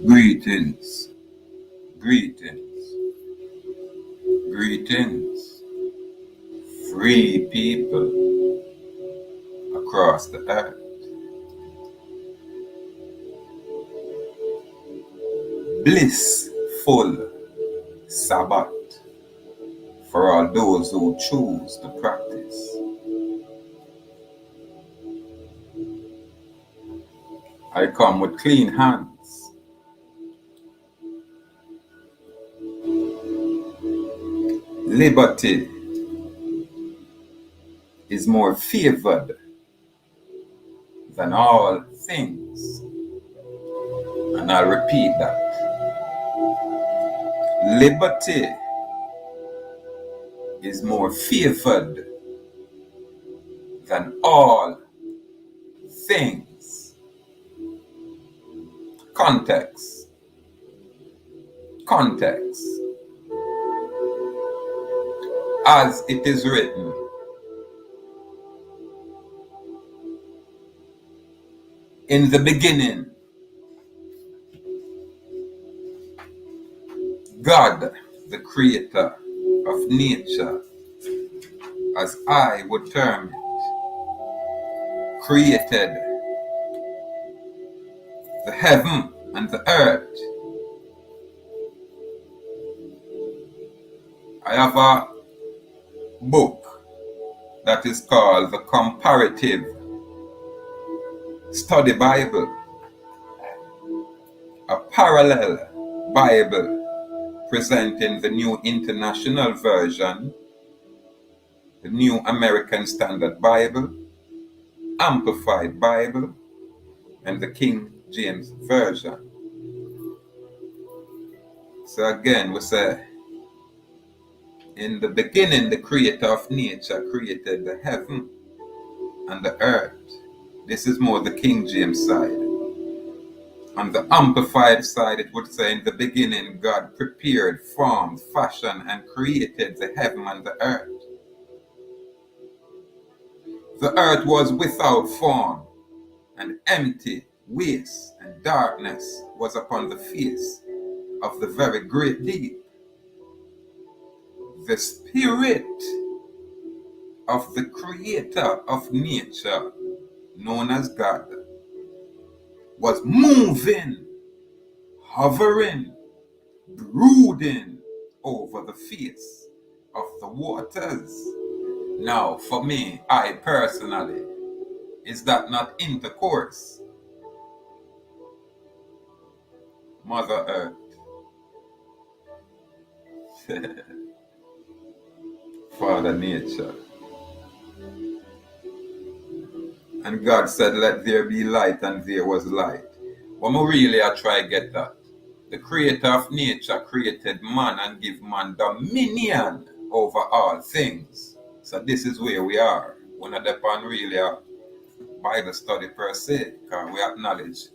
Greetings, greetings, greetings, free people across the earth. Blissful Sabbath for all those who choose to practice. I come with clean hands. Liberty is more favored than all things. And I'll repeat that. Liberty is more favored than all things. Context. Context. As it is written, in the beginning, God, the creator of nature, as I would term it, created the heaven and the earth. I have a book that is called the Comparative Study Bible, a parallel Bible presenting the New International Version, the New American Standard Bible, Amplified Bible, and the King James Version. So again, we say, in the beginning, the creator of nature created the heaven and the earth. This is more the King James side. On the Amplified side, it would say, in the beginning, God prepared, formed, fashioned, and created the heaven and the earth. The earth was without form, and empty, waste, and darkness was upon the face of the very great deep. The spirit of the creator of nature, known as God, was moving, hovering, brooding over the face of the waters. Now, for me, I personally, is that not intercourse? Mother Earth. Father Nature. And God said, let there be light, and there was light. But I try get that. The creator of nature created man and give man dominion over all things. So this is where we are. We're not upon really a Bible study per se, because we acknowledge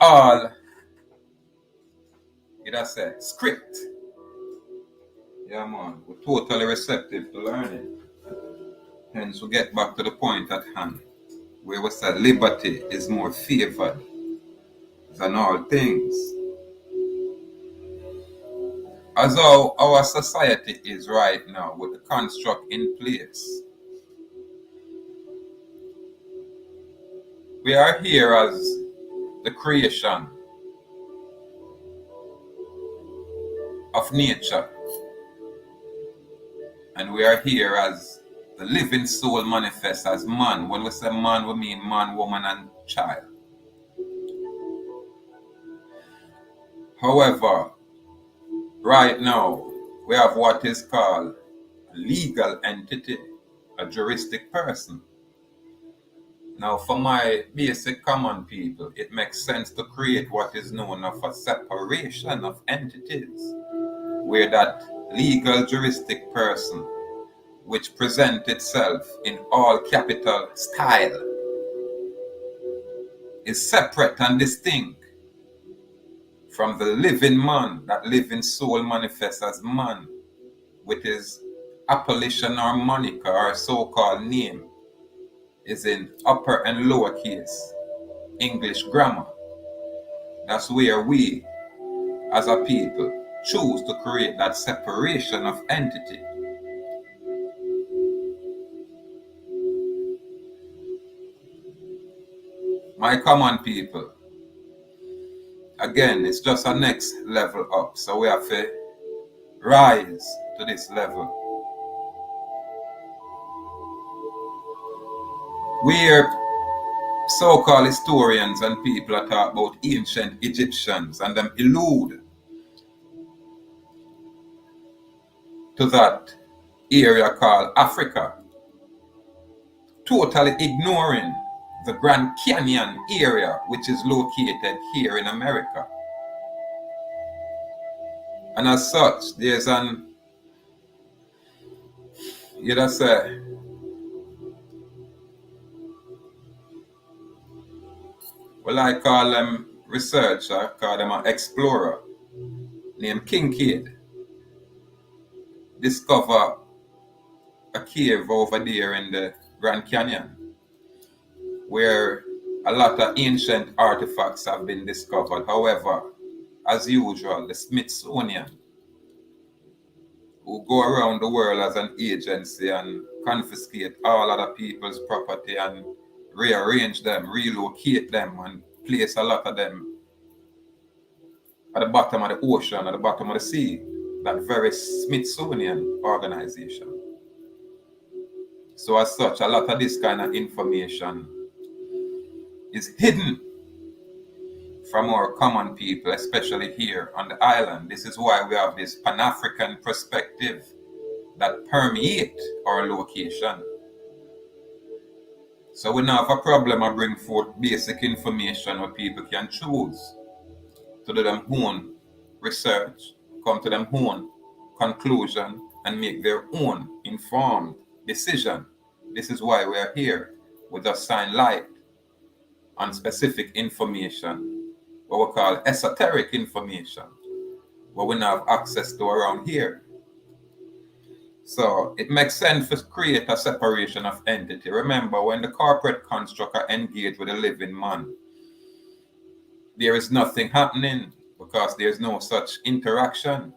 all, script. Yeah, man, we're totally receptive to learning. Hence, we get back to the point at hand, where we said liberty is more favored than all things. As how our society is right now, with the construct in place, we are here as the creation of nature, and we are here as the living soul manifest as man. When we say man, we mean man, woman, and child. However, right now, we have what is called a legal entity, a juristic person. Now, for my basic common people, it makes sense to create what is known as a separation of entities, where that legal juristic person, which presents itself in all capital style, is separate and distinct from the living man, that living soul manifests as man, with his appellation or moniker or so-called name is in upper and lower case English grammar. That's where we, as a people, choose to create that separation of entity. My common people, again, it's just a next level up, so we have to rise to this level. We hear so-called historians and people that talk about ancient Egyptians and them allude to that area called Africa, totally ignoring the Grand Canyon area, which is located here in America. And as such, there's an, you know, say, well, I call them researcher, I call them an explorer, named Kincaid. Discover a cave over there in the Grand Canyon where a lot of ancient artifacts have been discovered. However, as usual, the Smithsonian, who go around the world as an agency and confiscate all other people's property and rearrange them, relocate them, and place a lot of them at the bottom of the ocean, at the bottom of the sea, that very Smithsonian organization. So as such, a lot of this kind of information is hidden from our common people, especially here on the island. This is why we have this Pan-African perspective that permeates our location. So we now have a problem of bring forth basic information where people can choose to do their own research, come to their own conclusion, and make their own informed decision. This is why we are here. We just shine light on specific information, what we call esoteric information, what we now have access to around here. So it makes sense to create a separation of entity. Remember, when the corporate construct are engaged with a living man, there is nothing happening because there is no such interaction.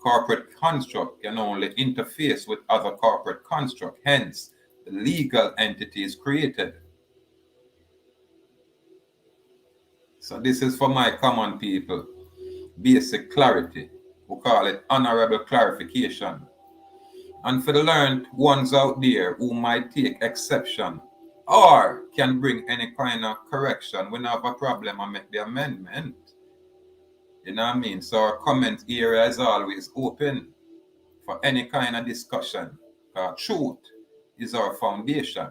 Corporate construct can only interface with other corporate construct. Hence, the legal entity is created. So this is for my common people. Basic clarity. We call it honorable clarification. And for the learned ones out there who might take exception or can bring any kind of correction, we don't have a problem and make the amendment. You know what I mean? So our comment area is always open for any kind of discussion. Truth is our foundation.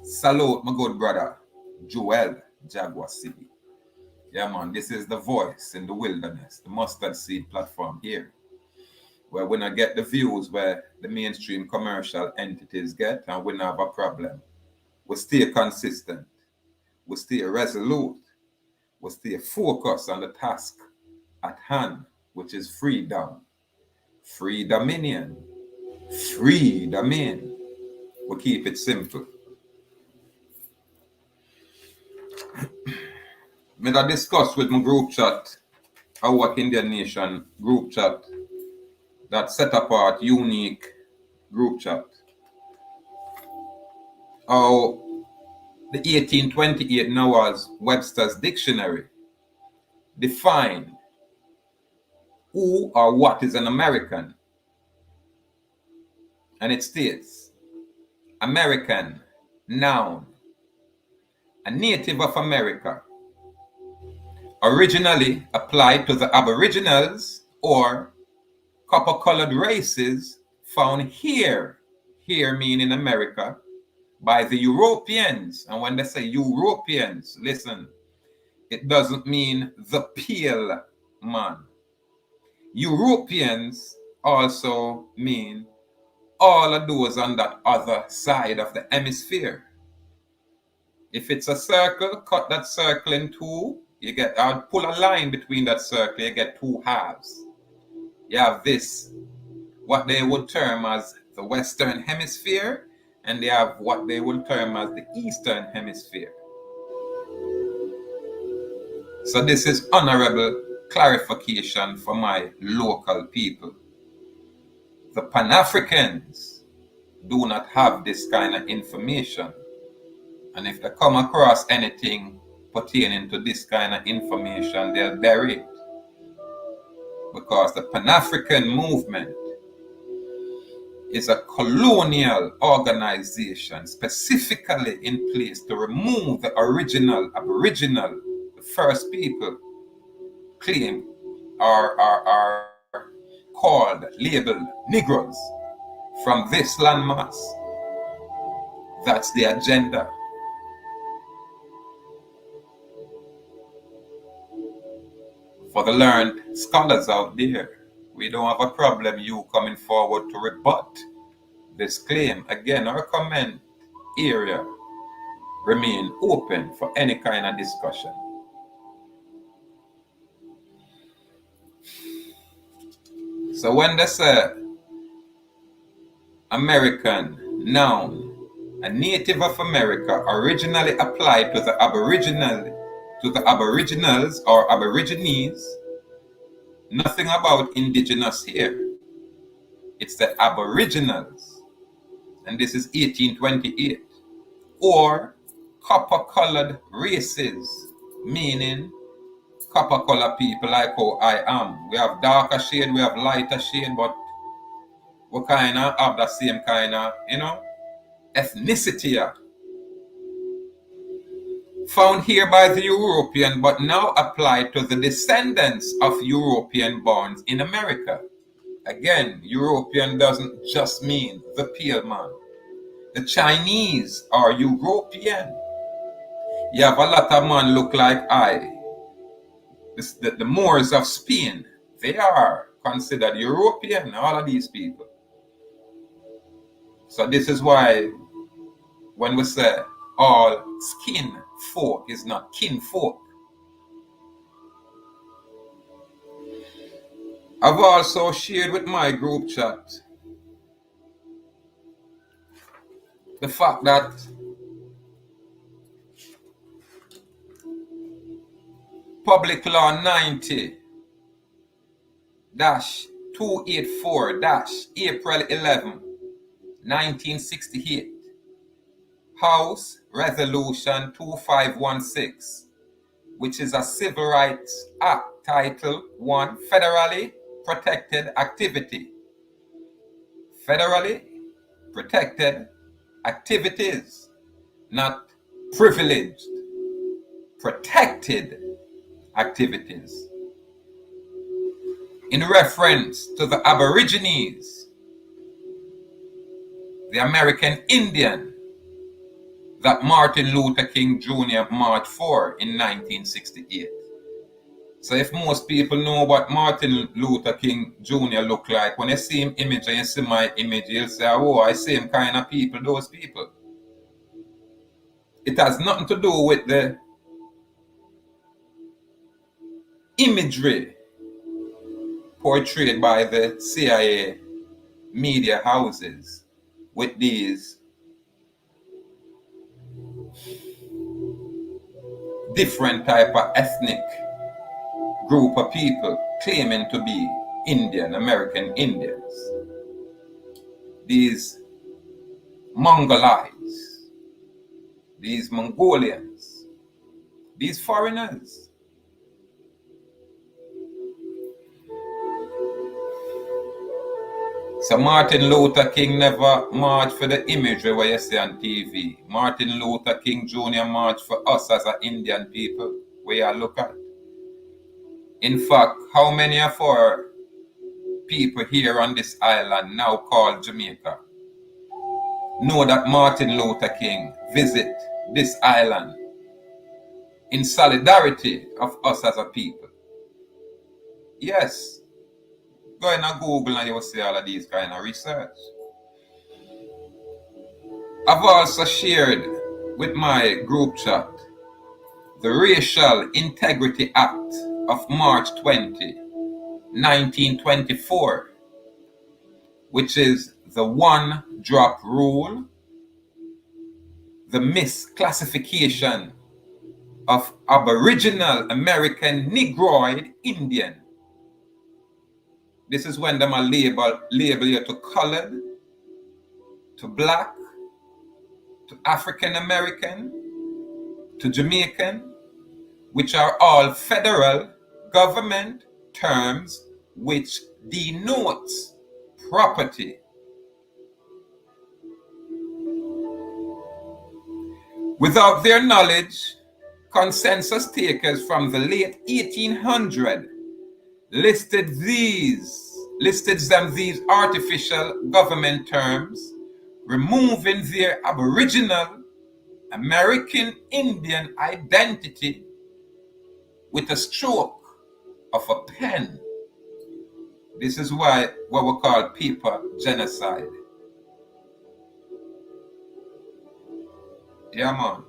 Salute, my good brother, Joel Jaguar City. Yeah, man, this is the voice in the wilderness, the mustard seed platform here, where we not get the views where the mainstream commercial entities get, and we not have a problem. We stay consistent. We stay resolute. We stay focused on the task at hand, which is freedom. Free dominion. Free domain. We keep it simple. I discuss with my group chat, our Indian Nation group chat, that set apart, unique group chat. How the 1828 Noah's Webster's Dictionary defined who or what is an American. And it states, American, noun, a native of America, originally applied to the Aboriginals or copper-colored races found here meaning America, by the Europeans. And when they say Europeans, listen, it doesn't mean the pale man. Europeans also mean all of those on that other side of the hemisphere. If it's a circle, cut that circle in two You get, I'll pull a line between that circle, you get two halves. You have this, what they would term as the Western Hemisphere, and they have what they would term as the Eastern Hemisphere. So this is honorable clarification for my local people. The Pan-Africans do not have this kind of information. And if they come across anything pertaining to this kind of information, they'll bury it. Because the Pan-African movement is a colonial organization specifically in place to remove the original Aboriginal, the first people claim are called, labeled Negroes from this landmass. That's the agenda. For the learned scholars out there, we don't have a problem you coming forward to rebut this claim. Again, our comment area remain open for any kind of discussion. So when they say American, noun, a native of America originally applied to the Aboriginals or Aborigines, nothing about indigenous here. It's the Aboriginals, and this is 1828. Or copper-colored races, meaning copper-colored people like how I am. We have darker shade, we have lighter shade, but we kind of have the same kind of, ethnicity here. Found here by the European, but now applied to the descendants of European borns in America. Again, European doesn't just mean the pale man. The Chinese are European. You have a lot of men look like I. The Moors of Spain, they are considered European, all of these people. So this is why when we say all skin folk is not kinfolk. I've also shared with my group chat the fact that Public Law 90-284-April 11, 1968, House Resolution 2516, which is a Civil Rights Act, Title 1, Federally Protected Activity. Federally protected activities, not privileged, protected activities. In reference to the Aborigines, the American Indian, that Martin Luther King Jr. marched for in 1968. So if most people know what Martin Luther King Jr. looked like, when you see him image and you see my image, you'll say, oh, I see him kind of people, those people. It has nothing to do with the imagery portrayed by the CIA media houses with these different type of ethnic group of people claiming to be Indian, American Indians. These Mongolites, these Mongolians, these foreigners. So Martin Luther King never marched for the imagery where you see on TV. Martin Luther King Jr. marched for us as an Indian people, where you look at. In fact, how many of our people here on this island, now called Jamaica, know that Martin Luther King visited this island in solidarity of us as a people? Yes. Go in and Google and you will see all of these kind of research. I've also shared with my group chat the Racial Integrity Act of March 20, 1924, which is the one-drop rule, the misclassification of Aboriginal American Negroid Indian. This is when them are label you to colored, to black, to African American, to Jamaican, which are all federal government terms which denotes property. Without their knowledge, consensus takers from the late 1800s listed them these artificial government terms, removing their Aboriginal American Indian identity with a stroke of a pen. This is what we call paper genocide. Yeah, man.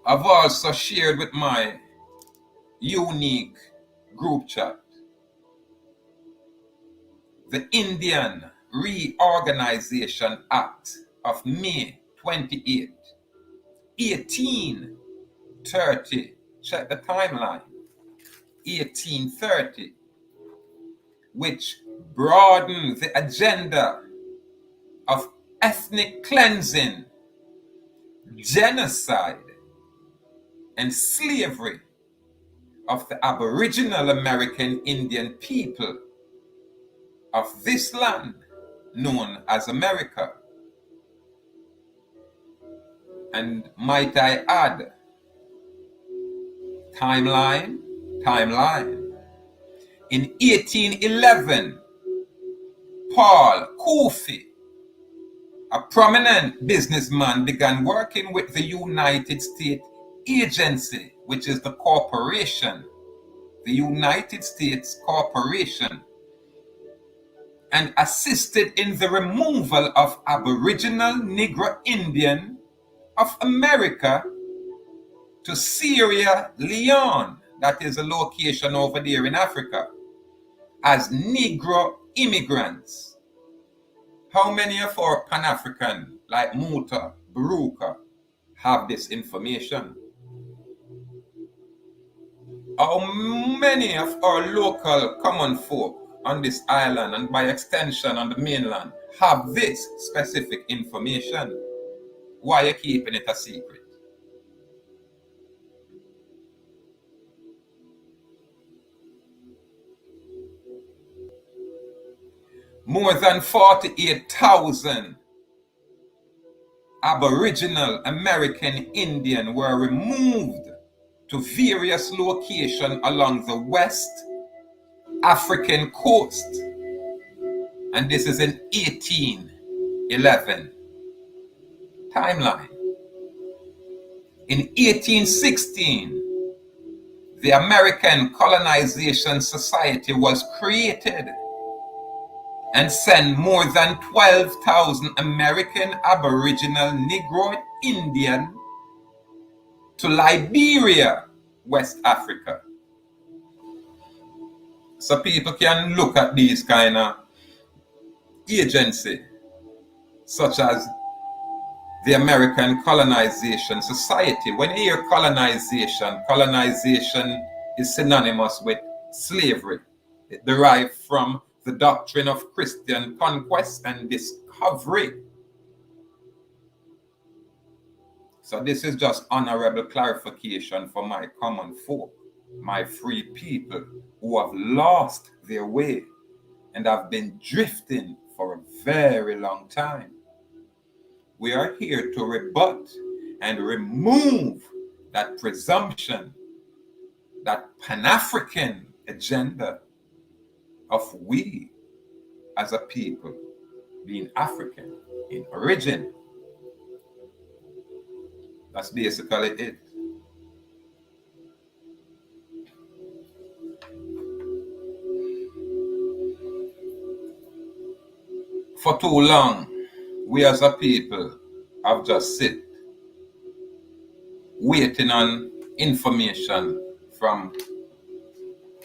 I've also shared with my unique group chat the Indian Reorganization Act of May 28, 1830. Check the timeline. 1830, which broadened the agenda of ethnic cleansing, genocide, and slavery of the Aboriginal American Indian people of this land known as America. And might I add, timeline. In 1811, Paul Coffey, a prominent businessman, began working with the United States Agency, which is the corporation, the United States Corporation, and assisted in the removal of Aboriginal Negro Indian of America to Sierra Leone, that is a location over there in Africa, as Negro immigrants. How many of our Pan-African, like Muta, Baruka, have this information? How many of our local common folk on this island, and by extension on the mainland, have this specific information? Why are you keeping it a secret? More than 48,000 Aboriginal American Indian were removed to various locations along the West African coast. And this is in 1811. Timeline. In 1816, the American Colonization Society was created and sent more than 12,000 American Aboriginal Negroid Indian to Liberia, West Africa. So people can look at these kind of agency, such as the American Colonization Society. When you hear colonization is synonymous with slavery. It derived from the doctrine of Christian conquest and discovery. So this is just honorable clarification for my common folk, my free people who have lost their way and have been drifting for a very long time. We are here to rebut and remove that presumption, that Pan-African agenda of we as a people being African in origin. That's basically it. For too long, we as a people have just sit waiting on information from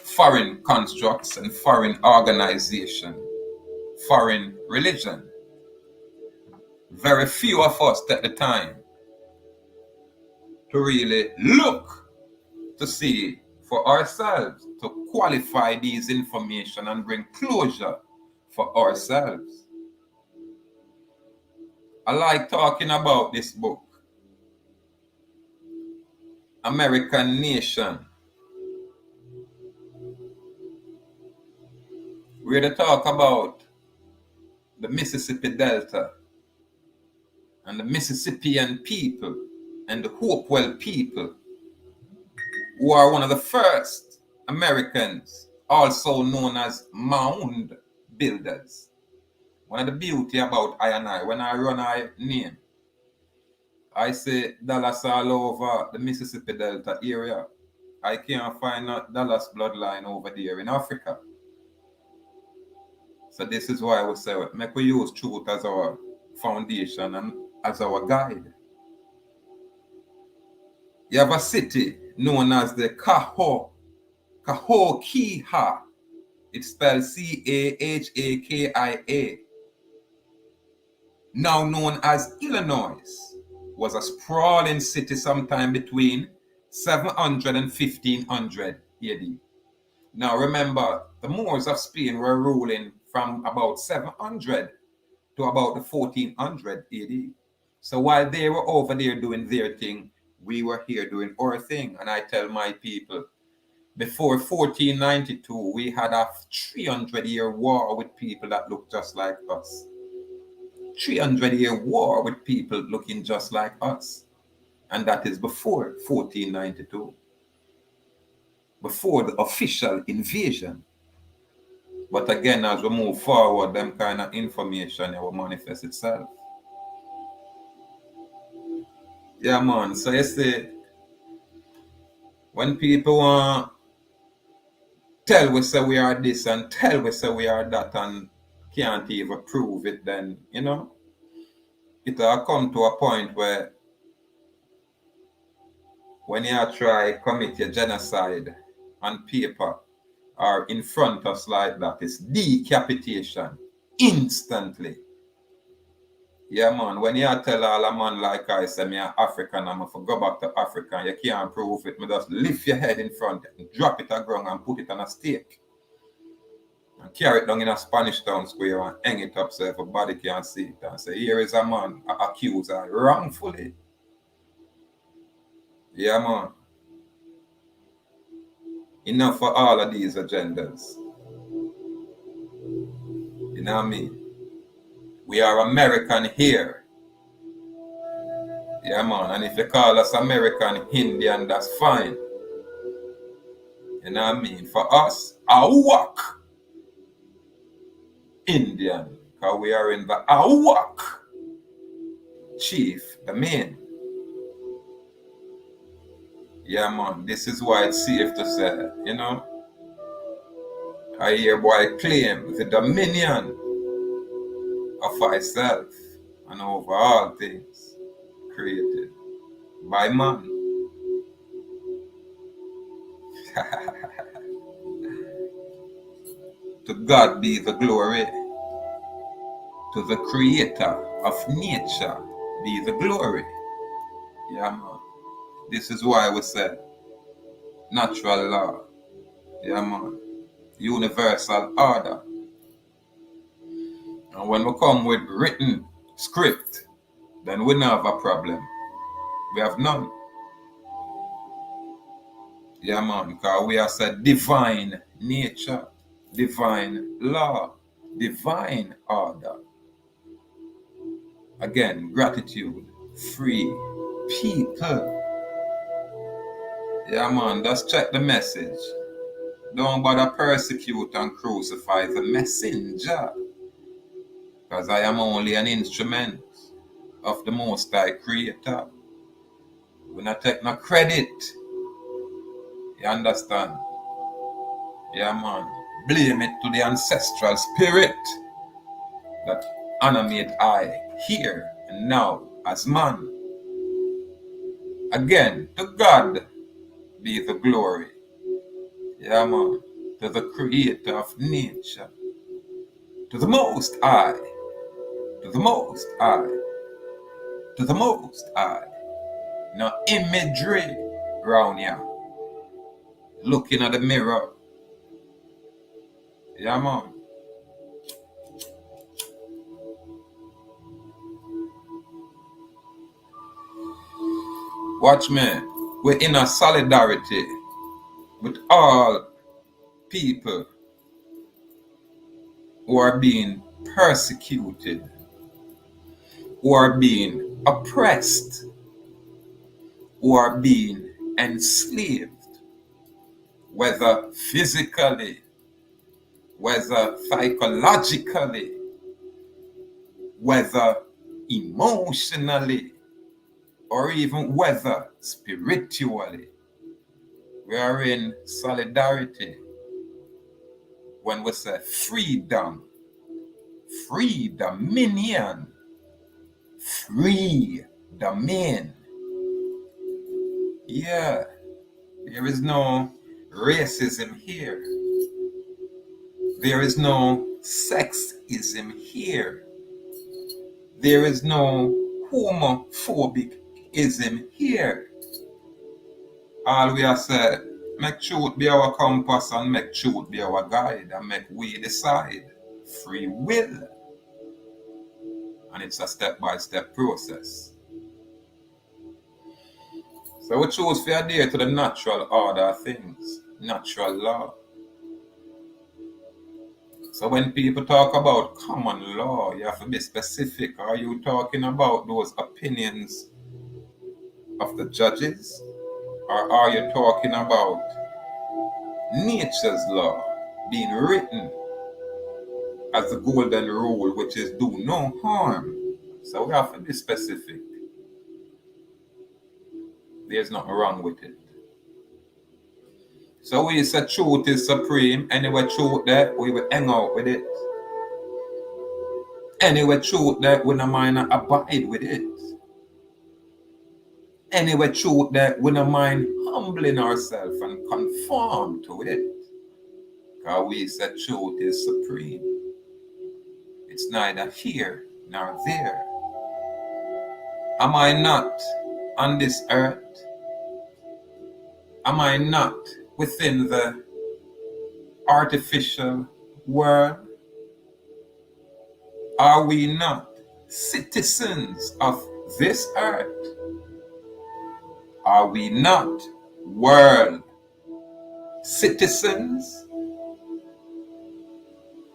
foreign constructs and foreign organization, foreign religion. Very few of us take the time to really look to see for ourselves, to qualify these information and bring closure for ourselves. I like talking about this book, American Nation, where they talk about the Mississippi Delta and the Mississippian people and the Hopewell people, who are one of the first Americans, also known as mound builders. One of the beauty about I and I, when I run I name, I say Dallas all over the Mississippi Delta area. I can't find a Dallas bloodline over there in Africa. So this is why we say, make we use truth as our foundation and as our guide. You have a city known as the Cahokia. It's spelled Cahakia. Now known as Illinois, was a sprawling city sometime between 700 and 1500 AD. Now remember, the Moors of Spain were ruling from about 700 to about the 1400 AD. So while they were over there doing their thing, we were here doing our thing. And I tell my people, before 1492, we had a 300-year war with people that looked just like us. 300-year war with people looking just like us. And that is before 1492. Before the official invasion. But again, as we move forward, them kind of information will manifest itself. Yeah, man. So you see, when people want tell we say we are this and tell we say we are that and can't even prove it, then, you know, it'll come to a point where when you try commit your genocide on paper or in front of us like that, it's decapitation instantly. Yeah, man, when you tell all a man like I say, me an African, I'm going to go back to Africa, and you can't prove it, me just lift your head in front and drop it on ground and put it on a stake. And carry it down in a Spanish town square and hang it up so everybody can see it and say, here is a man accused wrongfully. Yeah, man. Enough for all of these agendas. You know what I mean? We are American here. Yeah, man. And if you call us American Indian, that's fine. You know what I mean? For us, Awak Indian. Because we are in the Awak chief domain. Yeah, man. This is why it's safe to say, you know, I hereby claim the dominion of myself and over all things created by man. To God be the glory. To the creator of nature be the glory. Yeah, man. This is why we say natural law. Yeah, man. Universal order. And when we come with written script, then we don't have a problem. We have none. Yeah, man, because we are said divine nature, divine law, divine order. Again, gratitude, free people. Yeah, man, just check the message. Don't bother persecute and crucify the messenger. Because I am only an instrument of the Most High Creator. We not take no credit. You understand? Yeah, man. Blame it to the ancestral spirit that animate I here and now as man. Again, to God be the glory. Yeah, man. To the creator of nature. To the Most High. To the Most High. To the Most High. No imagery round here. Looking at the mirror. Yeah, man. Watch me. We're in a solidarity with all people who are being persecuted, who are being oppressed, who are being enslaved, whether physically, whether psychologically, whether emotionally, or even whether spiritually. We are in solidarity when we say freedom, free dominion, free domain. Yeah, there is no racism here. There is no sexism here. There is no homophobicism here. All we are said, make truth be our compass and make truth be our guide and make we decide. Free will. And it's a step-by-step process. So we choose to adhere to the natural order of things, natural law. So when people talk about common law, you have to be specific. Are you talking about those opinions of the judges? Or are you talking about nature's law being written as the golden rule, which is do no harm? So we have to be specific. There's nothing wrong with it. So we say truth is supreme. Anyway, truth that we will hang out with it. Anyway, truth that we don't mind abide with it. Anyway, truth that we don't mind humbling ourselves and conform to it. Because we say truth is supreme. It's neither here nor there. Am I not on this earth? Am I not within the artificial world? Are we not citizens of this earth? Are we not world citizens?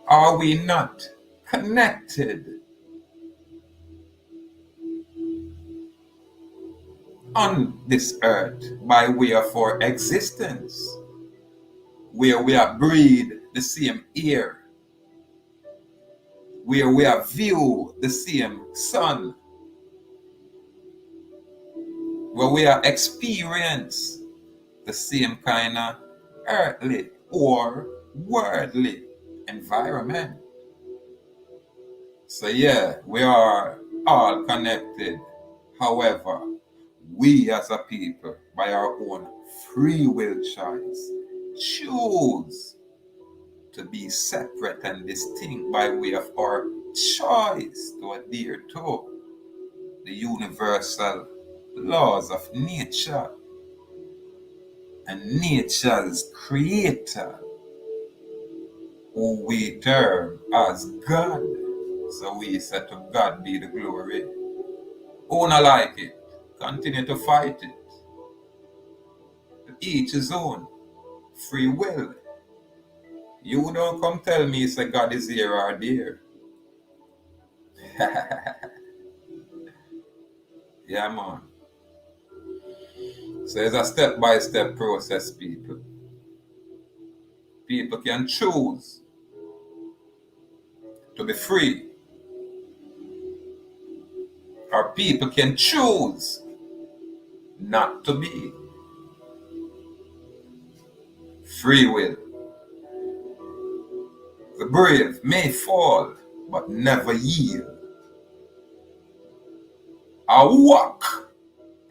Are we not connected on this earth by way of our existence, where we are breathed the same air, where we are viewed the same sun, where we are experience the same kind of earthly or worldly environment. So yeah, we are all connected. However, we as a people, by our own free will choice, choose to be separate and distinct by way of our choice to adhere to the universal laws of nature and nature's creator, who we term as God. So we say to God be the glory. Who not like it, continue to fight it. To each his own. Free will. You don't come tell me say God is here or there. Yeah, man. So it's a step-by-step process, people. People can choose to be free, or people can choose not to be. Free will. The brave may fall, but never yield. I walk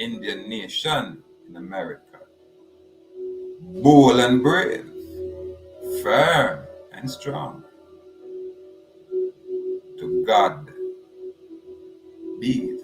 Indian nation in America. Bold and brave, firm and strong. To God be